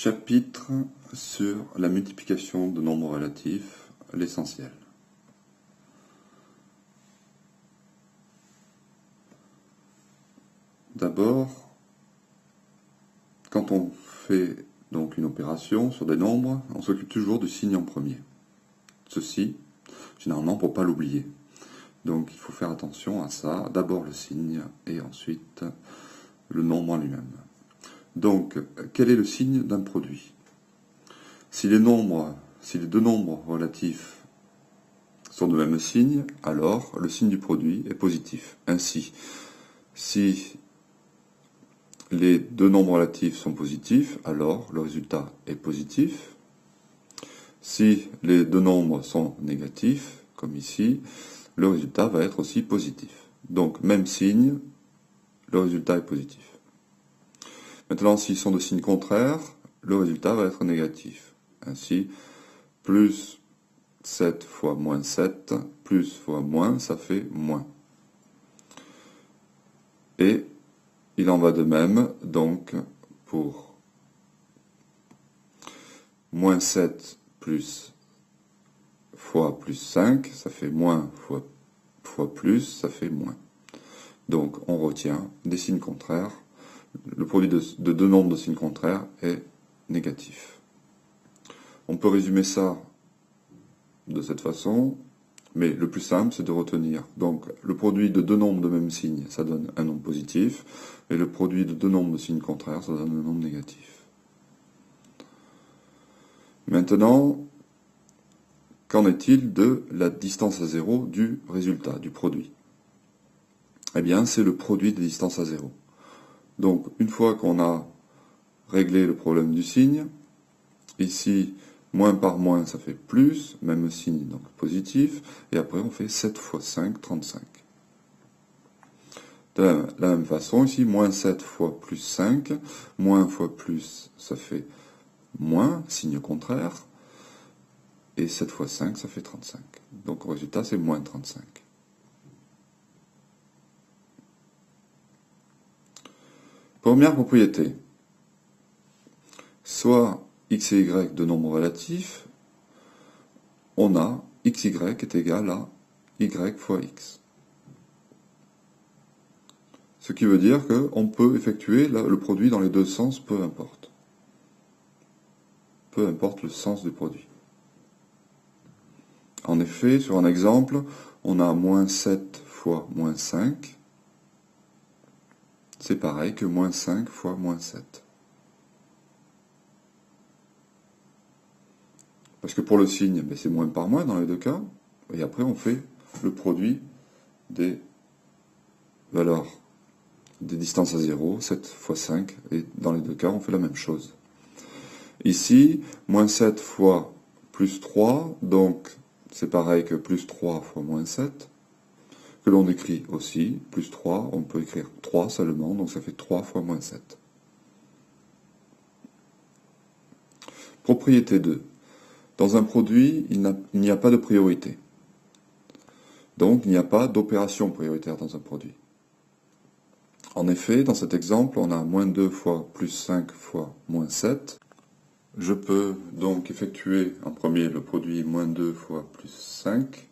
Chapitre sur la multiplication de nombres relatifs, l'essentiel. D'abord, quand on fait donc une opération sur des nombres, on s'occupe toujours du signe en premier. Ceci, généralement, pour ne pas l'oublier. Donc il faut faire attention à ça. D'abord le signe et ensuite le nombre en lui-même. Donc, quel est le signe d'un produit? Si les deux nombres relatifs sont de même signe, alors le signe du produit est positif. Ainsi, si les deux nombres relatifs sont positifs, alors le résultat est positif. Si les deux nombres sont négatifs, comme ici, le résultat va être aussi positif. Donc, même signe, le résultat est positif. Maintenant, s'ils sont de signes contraires, le résultat va être négatif. Ainsi, plus 7 fois moins 7, plus fois moins, ça fait moins. Et il en va de même, donc, pour moins 7 plus fois plus 5, ça fait moins fois plus, ça fait moins. Donc, on retient des signes contraires. Le produit de deux nombres de signes contraires est négatif. On peut résumer ça de cette façon, mais le plus simple, c'est de retenir. Donc, le produit de deux nombres de même signe, ça donne un nombre positif, et le produit de deux nombres de signes contraires, ça donne un nombre négatif. Maintenant, qu'en est-il de la distance à zéro du résultat, du produit? Eh bien, c'est le produit des distances à zéro. Donc, une fois qu'on a réglé le problème du signe, ici, moins par moins, ça fait plus, même signe, donc positif, et après on fait 7 fois 5, 35. De la même façon, ici, moins 7 fois plus 5, moins fois plus, ça fait moins, signe contraire, et 7 fois 5, ça fait 35. Donc, au résultat, c'est moins 35. Première propriété. Soit x et y de nombres relatifs, on a xy est égal à y fois x. Ce qui veut dire qu'on peut effectuer le produit dans les deux sens, peu importe. Peu importe le sens du produit. En effet, sur un exemple, on a moins 7 fois moins 5. C'est pareil que moins 5 fois moins 7. Parce que pour le signe, c'est moins par moins dans les deux cas. Et après, on fait le produit des valeurs, des distances à 0, 7 fois 5. Et dans les deux cas, on fait la même chose. Ici, moins 7 fois plus 3, donc c'est pareil que plus 3 fois moins 7. Que l'on écrit aussi, plus 3, on peut écrire 3 seulement, donc ça fait 3 fois moins 7. Propriété 2. Dans un produit, il n'y a pas de priorité. Donc, il n'y a pas d'opération prioritaire dans un produit. En effet, dans cet exemple, on a moins 2 fois plus 5 fois moins 7. Je peux donc effectuer en premier le produit moins 2 fois plus 5.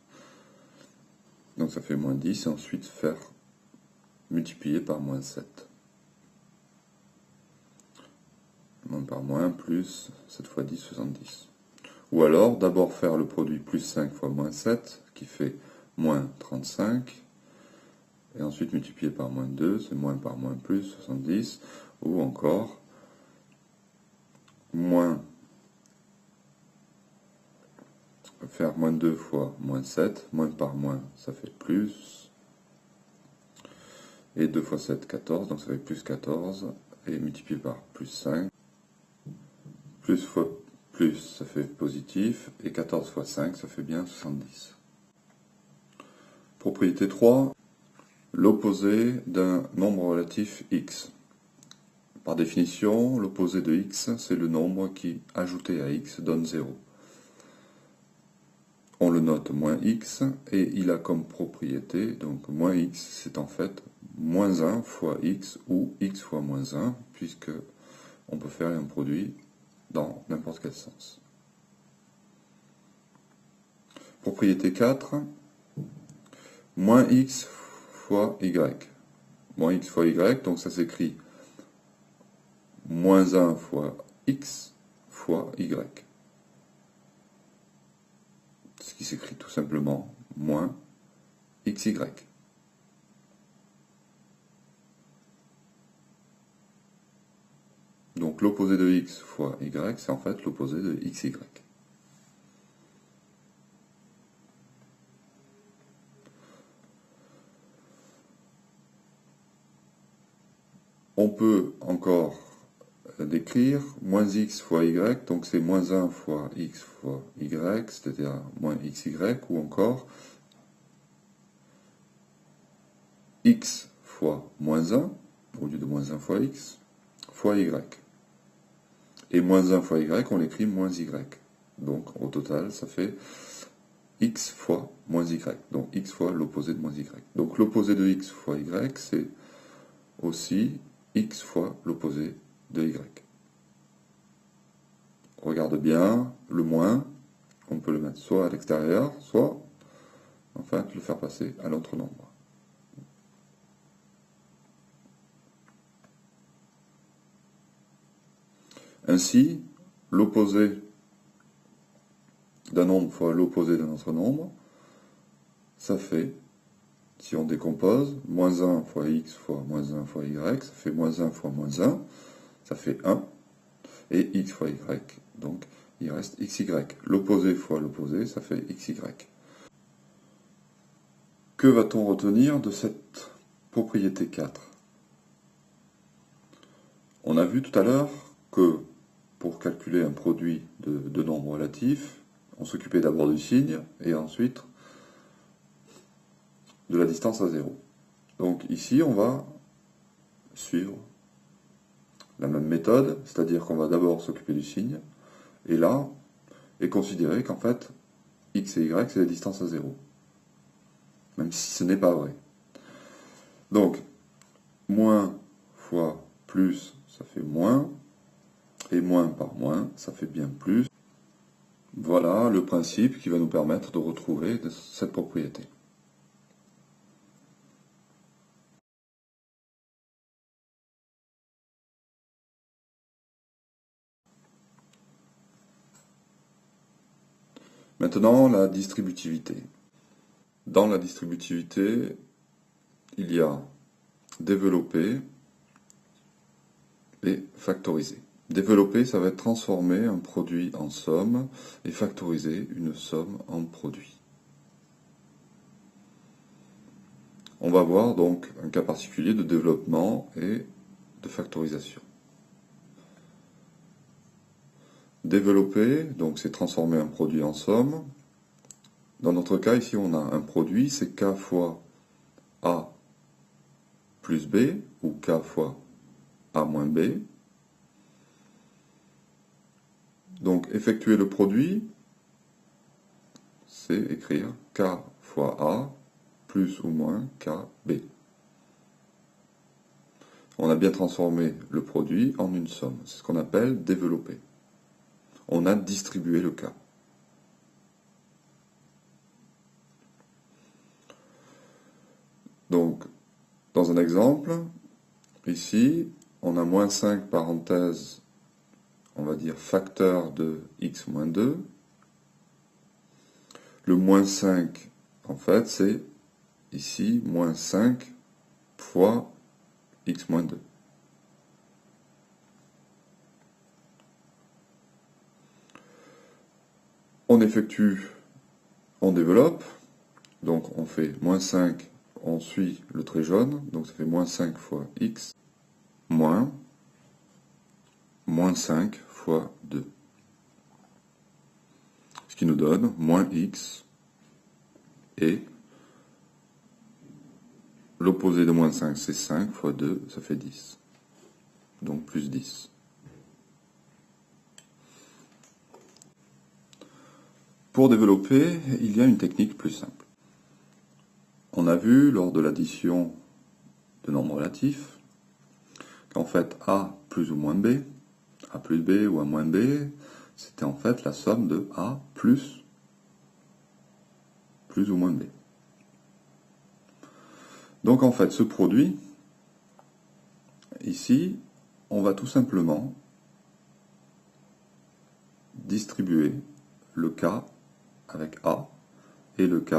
Donc ça fait moins 10, et ensuite faire multiplier par moins 7. Moins par moins, plus 7 fois 10, 70. Ou alors, d'abord faire le produit plus 5 fois moins 7, qui fait moins 35, et ensuite multiplier par moins 2, c'est moins par moins plus, 70, ou encore, faire moins 2 fois moins 7, moins par moins, ça fait plus, et 2 fois 7, 14, donc ça fait plus 14, et multiplier par plus 5, plus fois plus, ça fait positif, et 14 fois 5, ça fait bien 70. Propriété 3, l'opposé d'un nombre relatif x. Par définition, l'opposé de x, c'est le nombre qui, ajouté à x, donne 0. On le note moins x, et il a comme propriété, donc moins x, c'est en fait moins 1 fois x, ou x fois moins 1, puisque on peut faire un produit dans n'importe quel sens. Propriété 4, moins x fois y. Moins x fois y, donc ça s'écrit moins 1 fois x fois y. Ce qui s'écrit tout simplement moins xy. Donc l'opposé de x fois y, c'est en fait l'opposé de xy. On peut encore d'écrire moins x fois y, donc c'est moins 1 fois x fois y, c'est-à-dire moins xy, ou encore x fois moins 1, au lieu de moins 1 fois x, fois y. Et moins 1 fois y, on l'écrit moins y. Donc au total, ça fait x fois moins y. Donc x fois l'opposé de moins y. Donc l'opposé de x fois y, c'est aussi x fois l'opposé de y. Regarde bien, le moins, on peut le mettre soit à l'extérieur, soit, en fait, le faire passer à l'autre nombre. Ainsi, l'opposé d'un nombre fois l'opposé d'un autre nombre, ça fait, si on décompose, moins 1 fois x fois moins 1 fois y, ça fait moins 1 fois moins 1, ça fait 1, et x fois y, donc il reste xy. L'opposé fois l'opposé, ça fait xy. Que va-t-on retenir de cette propriété 4? On a vu tout à l'heure que pour calculer un produit de nombres relatifs, on s'occupait d'abord du signe et ensuite de la distance à 0. Donc ici, on va suivre la même méthode, c'est-à-dire qu'on va d'abord s'occuper du signe, et là, et considérer qu'en fait, x et y, c'est la distance à 0. Même si ce n'est pas vrai. Donc, moins fois plus, ça fait moins, et moins par moins, ça fait bien plus. Voilà le principe qui va nous permettre de retrouver cette propriété. Maintenant, la distributivité. Dans la distributivité, il y a développer et factoriser. Développer, ça va être transformer un produit en somme, et factoriser une somme en produit. On va voir donc un cas particulier de développement et de factorisation. Développer, donc c'est transformer un produit en somme. Dans notre cas, ici, on a un produit, c'est k fois A plus B, ou k fois A moins B. Donc, effectuer le produit, c'est écrire k fois A plus ou moins kb. On a bien transformé le produit en une somme. C'est ce qu'on appelle développer. On a distribué le k. Donc, dans un exemple, ici, on a moins 5 parenthèses, on va dire facteur de x moins 2. Le moins 5, en fait, c'est ici moins 5 fois x moins 2. On effectue, on développe, donc on fait moins 5, on suit le trait jaune, donc ça fait moins 5 fois x, moins 5 fois 2. Ce qui nous donne moins x, et l'opposé de moins 5, c'est 5 fois 2, ça fait 10. Donc plus 10. Pour développer, il y a une technique plus simple. On a vu lors de l'addition de nombres relatifs qu'en fait A plus ou moins B, A plus B ou A moins B, c'était en fait la somme de A plus ou moins B. Donc en fait, ce produit, ici, on va tout simplement distribuer le K avec A et le K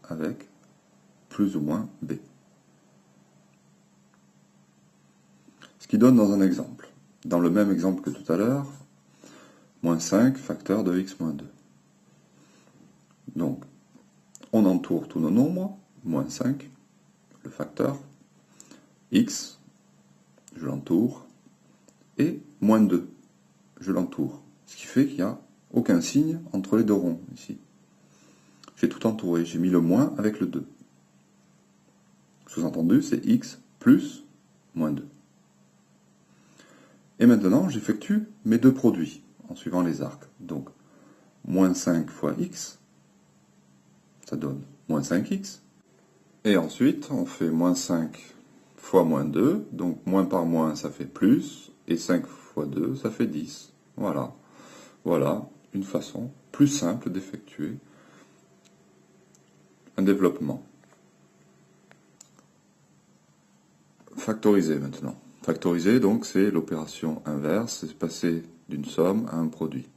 avec plus ou moins B. Ce qui donne dans un exemple. Dans le même exemple que tout à l'heure, moins 5 facteur de x moins 2. Donc, on entoure tous nos nombres, moins 5, le facteur, x, je l'entoure, et moins 2, je l'entoure. Ce qui fait qu'il n'y a aucun signe entre les deux ronds, ici. J'ai tout entouré, j'ai mis le moins avec le 2. Sous-entendu, c'est x plus moins 2. Et maintenant, j'effectue mes deux produits, en suivant les arcs. Donc, moins 5 fois x, ça donne moins 5x. Et ensuite, on fait moins 5 fois moins 2, donc moins par moins, ça fait plus, et 5 fois 2, ça fait 10. Voilà. Voilà une façon plus simple d'effectuer un développement. Factoriser maintenant. Factoriser, donc, c'est l'opération inverse, c'est passer d'une somme à un produit.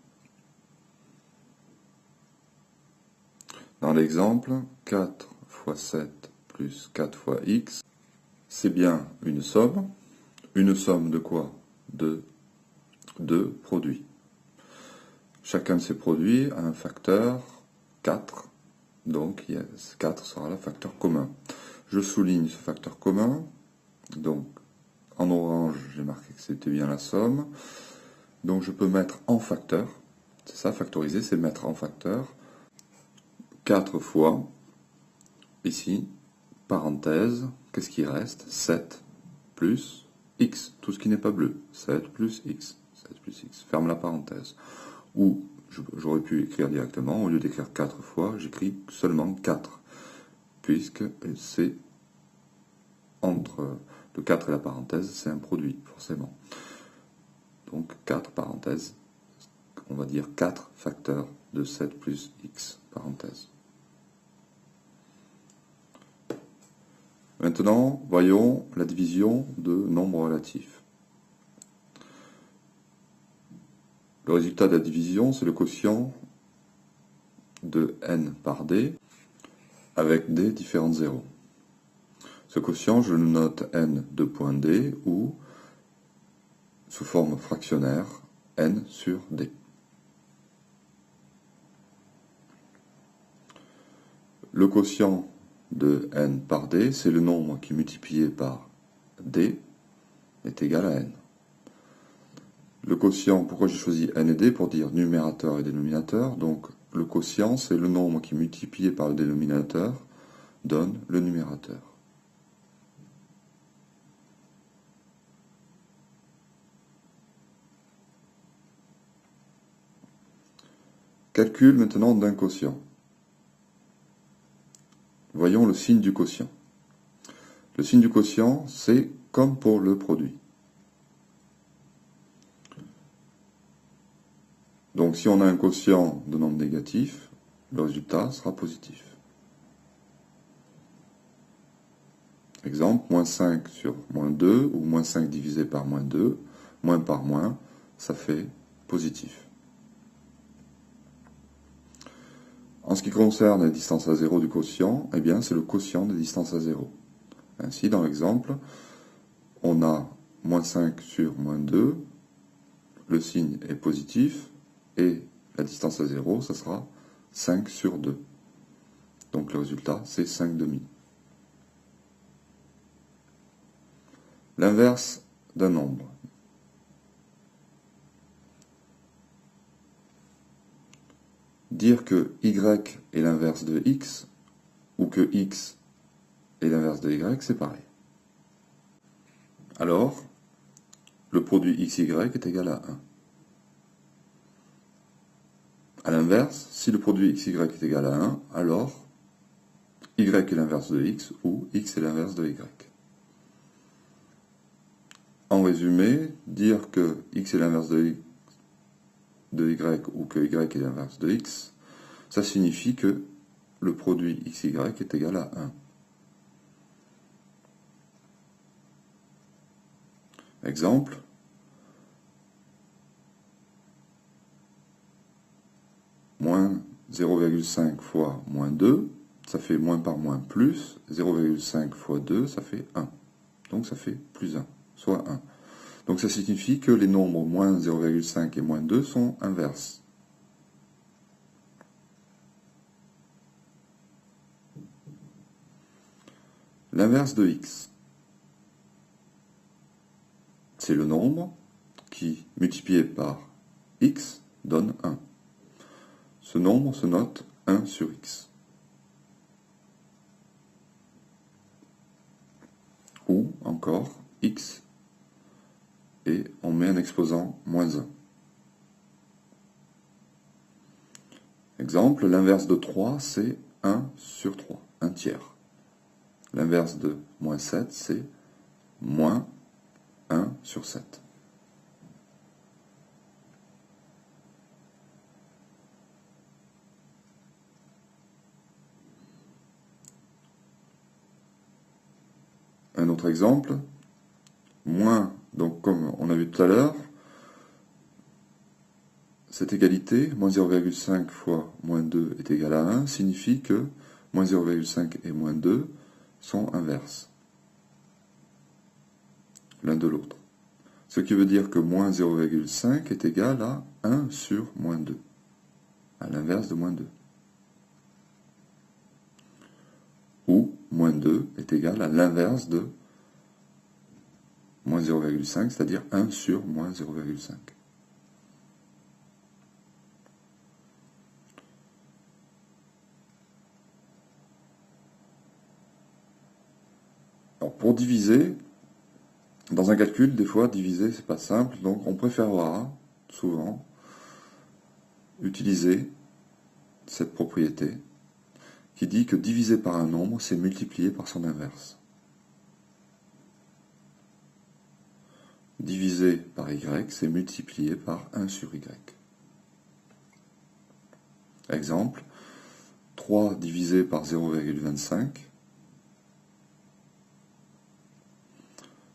Dans l'exemple, 4 fois 7 plus 4 fois x, c'est bien une somme. Une somme de quoi? De deux produits. Chacun de ces produits a un facteur 4, donc 4 sera le facteur commun. Je souligne ce facteur commun, donc en orange j'ai marqué que c'était bien la somme, donc je peux mettre en facteur, c'est ça factoriser, c'est mettre en facteur, 4 fois, ici, parenthèse, qu'est-ce qui reste? 7 plus x, tout ce qui n'est pas bleu, 7 plus x, 7 plus x, ferme la parenthèse. Ou j'aurais pu écrire directement, au lieu d'écrire 4 fois, j'écris seulement 4, puisque c'est entre le 4 et la parenthèse, c'est un produit, forcément. Donc 4 parenthèses, on va dire 4 facteurs de 7 plus x, parenthèse. Maintenant, voyons la division de nombres relatifs. Le résultat de la division, c'est le quotient de n par d avec d différents zéros. Ce quotient, je le note n de point d ou, sous forme fractionnaire, n sur d. Le quotient de n par d, c'est le nombre qui multiplié par d est égal à n. Le quotient, pourquoi j'ai choisi n et d? Pour dire numérateur et dénominateur. Donc le quotient, c'est le nombre qui multiplié par le dénominateur donne le numérateur. Calcul maintenant d'un quotient. Voyons le signe du quotient. Le signe du quotient, c'est comme pour le produit. Donc si on a un quotient de nombre négatif, le résultat sera positif. Exemple, moins 5 sur moins 2, ou moins 5 divisé par moins 2, moins par moins, ça fait positif. En ce qui concerne les distances à 0 du quotient, eh bien c'est le quotient des distances à 0. Ainsi, dans l'exemple, on a moins 5 sur moins 2, le signe est positif, et la distance à 0, ça sera 5 sur 2. Donc le résultat, c'est 5 demi. L'inverse d'un nombre. Dire que y est l'inverse de x, ou que x est l'inverse de y, c'est pareil. Alors, le produit xy est égal à 1. A l'inverse, si le produit xy est égal à 1, alors y est l'inverse de x ou x est l'inverse de y. En résumé, dire que x est l'inverse de y ou que y est l'inverse de x, ça signifie que le produit xy est égal à 1. Exemple, moins 0,5 fois moins 2, ça fait moins par moins plus, 0,5 fois 2, ça fait 1. Donc ça fait plus 1, soit 1. Donc ça signifie que les nombres moins 0,5 et moins 2 sont inverses. L'inverse de x, c'est le nombre qui, multiplié par x, donne 1. Ce nombre se note 1 sur x. Ou encore x, et on met un exposant moins 1. Exemple, l'inverse de 3, c'est 1 sur 3, 1 tiers. L'inverse de moins 7, c'est moins 1 sur 7. Un autre exemple, moins, donc comme on a vu tout à l'heure, cette égalité, moins 0,5 fois moins 2 est égal à 1, signifie que moins 0,5 et moins 2 sont inverses l'un de l'autre. Ce qui veut dire que moins 0,5 est égal à 1 sur moins 2, à l'inverse de moins 2. Ou moins 2 est égal à l'inverse de moins 0,5, c'est-à-dire 1 sur moins 0,5. Alors, pour diviser, dans un calcul, des fois, diviser, c'est pas simple, donc on préférera, souvent, utiliser cette propriété qui dit que diviser par un nombre, c'est multiplier par son inverse. Diviser par y, c'est multiplier par 1 sur y. Exemple, 3 divisé par 0,25.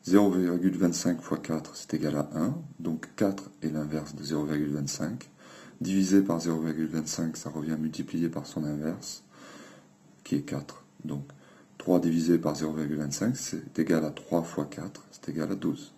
0,25 fois 4, c'est égal à 1. Donc 4 est l'inverse de 0,25. Divisé par 0,25, ça revient multiplier par son inverse, qui est 4. Donc 3 divisé par 0,25, c'est égal à 3 fois 4, c'est égal à 12.